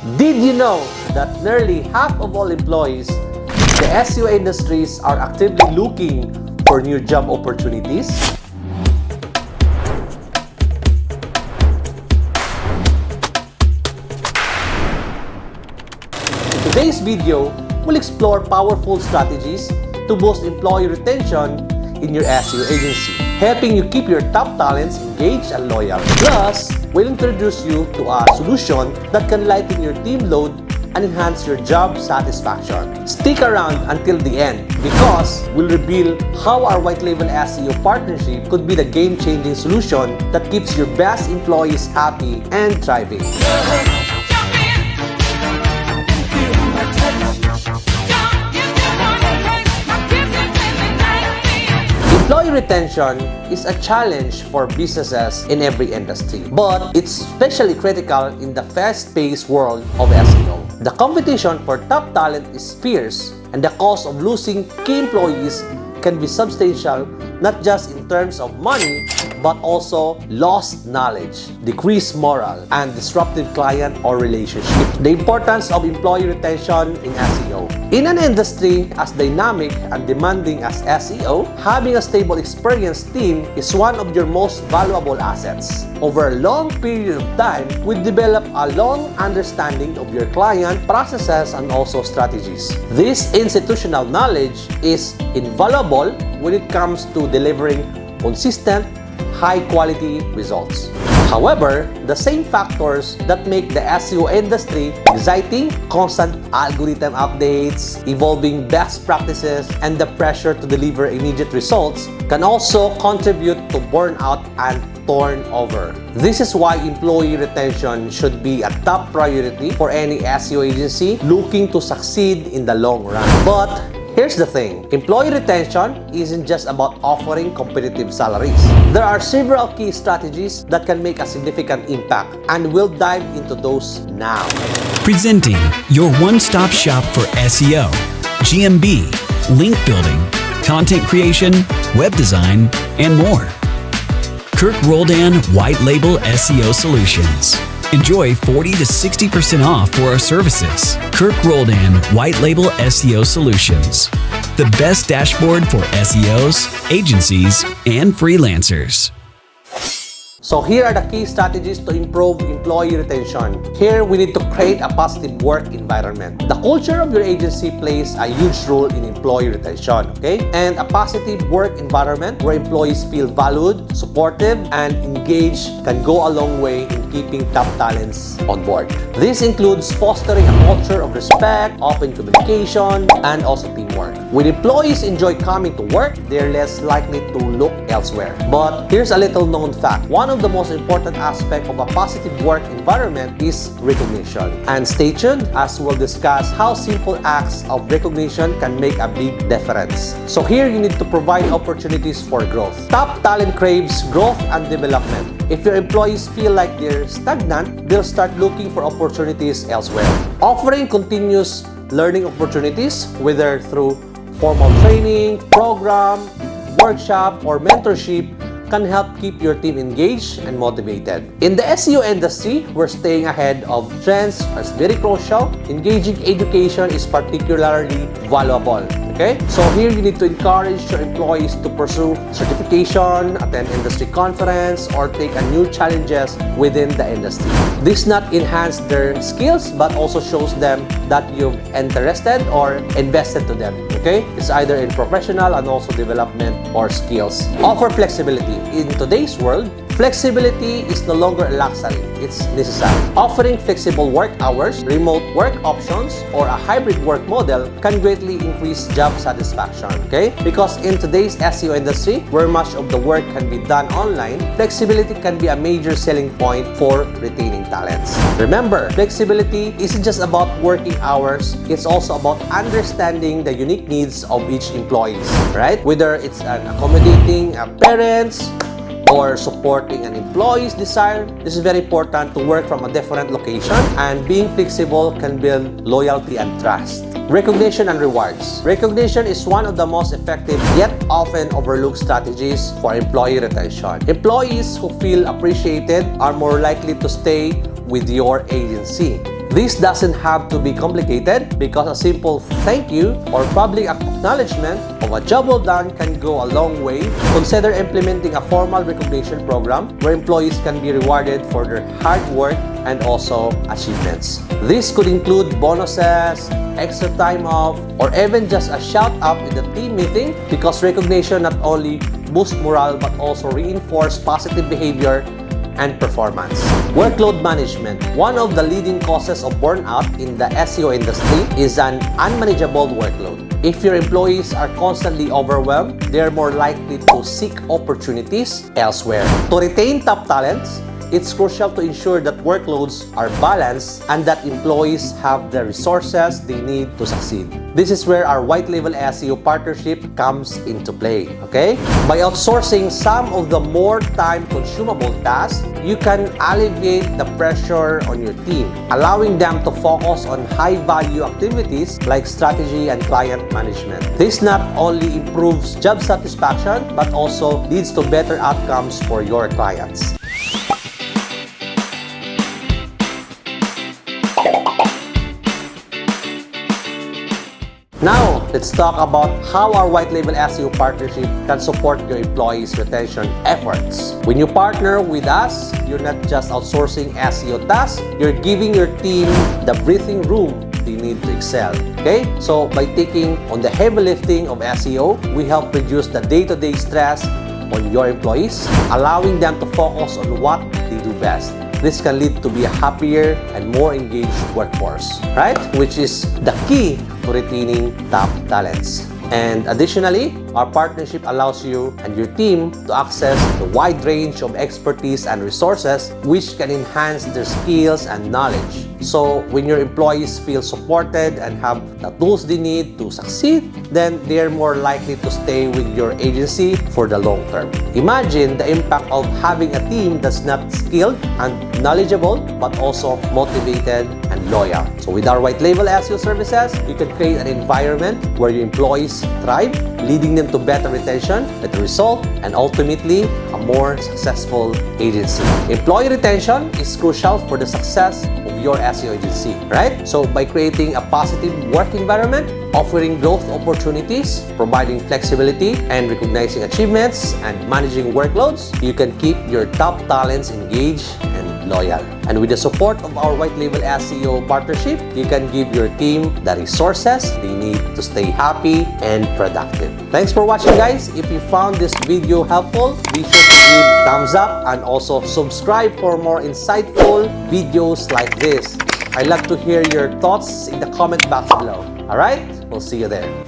Did you know that nearly half of all employees in the SEO industries are actively looking for new job opportunities? In today's video, we'll explore powerful strategies to boost employee retention in your SEO agency, helping you keep your top talents engaged and loyal. Plus, we'll introduce you to a solution that can lighten your team load and enhance your job satisfaction. Stick around until the end because we'll reveal how our white label SEO partnership could be the game-changing solution that keeps your best employees happy and thriving. Employee retention is a challenge for businesses in every industry, but it's especially critical in the fast-paced world of SEO. The competition for top talent is fierce, and the cost of losing key employees can be substantial, not just in terms of money, but also lost knowledge, decreased morale, and disruptive client or relationship. The importance of employee retention in SEO. In an industry as dynamic and demanding as SEO, having a stable, experienced team is one of your most valuable assets. Over a long period of time, we develop a long understanding of your client, processes, and also strategies. This institutional knowledge is invaluable when it comes to delivering consistent, high-quality results. However, the same factors that make the SEO industry exciting, constant algorithm updates, evolving best practices, and the pressure to deliver immediate results can also contribute to burnout and turnover. This is why employee retention should be a top priority for any SEO agency looking to succeed in the long run. But here's the thing, employee retention isn't just about offering competitive salaries. There are several key strategies that can make a significant impact, and we'll dive into those now. Presenting your one-stop shop for SEO, GMB, link building, content creation, web design, and more. Kherk Roldan White Label SEO Solutions. Enjoy 40 to 60% off for our services. Kherk Roldan White Label SEO Solutions. The best dashboard for SEOs, agencies, and freelancers. So here are the key strategies to improve employee retention. Here, we need to create a positive work environment. The culture of your agency plays a huge role in employee retention, okay? And a positive work environment where employees feel valued, supportive, and engaged can go a long way in keeping top talents on board. This includes fostering a culture of respect, open communication, and also teamwork. When employees enjoy coming to work, they're less likely to look elsewhere. But here's a little known fact. One of the most important aspects of a positive work environment is recognition. And stay tuned as we'll discuss how simple acts of recognition can make a big difference. So here you need to provide opportunities for growth. Top talent craves growth and development. If your employees feel like they're stagnant, they'll start looking for opportunities elsewhere. Offering continuous learning opportunities, whether through formal training, program, workshop, or mentorship, can help keep your team engaged and motivated. In the SEO industry, where staying ahead of trends is very crucial, engaging education is particularly valuable. Okay? So here you need to encourage your employees to pursue certification, attend industry conference, or take a new challenges within the industry. This not enhance their skills, but also shows them that you've interested or invested to them. Okay? It's either in professional and also development or skills. Offer flexibility. In today's world, flexibility is no longer a luxury, it's necessary. Offering flexible work hours, remote work options, or a hybrid work model can greatly increase job satisfaction, okay? Because in today's SEO industry, where much of the work can be done online, flexibility can be a major selling point for retaining talents. Remember, flexibility isn't just about working hours, it's also about understanding the unique needs of each employee, right? Whether it's an accommodating parents, or supporting an employee's desire, this is very important to work from a different location, and being flexible can build loyalty and trust. Recognition and rewards. Recognition is one of the most effective yet often overlooked strategies for employee retention. Employees who feel appreciated are more likely to stay with your agency. This doesn't have to be complicated because a simple thank you or public acknowledgement of a job well done can go a long way. Consider implementing a formal recognition program where employees can be rewarded for their hard work and also achievements. This could include bonuses, extra time off, or even just a shout out in the team meeting, because recognition not only boosts morale but also reinforces positive behavior and performance. Workload management. One of the leading causes of burnout in the SEO industry is an unmanageable workload. If your employees are constantly overwhelmed, they're more likely to seek opportunities elsewhere. To retain top talents, it's crucial to ensure that workloads are balanced and that employees have the resources they need to succeed. This is where our white label SEO partnership comes into play, okay? By outsourcing some of the more time-consumable tasks, you can alleviate the pressure on your team, allowing them to focus on high-value activities like strategy and client management. This not only improves job satisfaction, but also leads to better outcomes for your clients. Now, let's talk about how our white label SEO partnership can support your employees' retention efforts. When you partner with us, you're not just outsourcing SEO tasks, you're giving your team the breathing room they need to excel. Okay? So, by taking on the heavy lifting of SEO, we help reduce the day-to-day stress on your employees, allowing them to focus on what they do best. This can lead to be a happier and more engaged workforce, right? Which is the key to retaining top talents. And additionally, our partnership allows you and your team to access the wide range of expertise and resources which can enhance their skills and knowledge. So when your employees feel supported and have the tools they need to succeed, then they're more likely to stay with your agency for the long term. Imagine the impact of having a team that's not skilled and knowledgeable, but also motivated and loyal. So with our white label SEO services, you can create an environment where your employees thrive, leading them to better retention, better result, and ultimately a more successful agency. Employee retention is crucial for the success of your SEO agency, right? So by creating a positive work environment, offering growth opportunities, providing flexibility, and recognizing achievements, and managing workloads, you can keep your top talents engaged and loyal. And with the support of our white label SEO partnership, you can give your team the resources they need to stay happy and productive. Thanks for watching, guys. If you found this video helpful, be sure to give thumbs up and also subscribe for more insightful videos like this. I'd love to hear your thoughts in the comment box below. Alright? We'll see you there.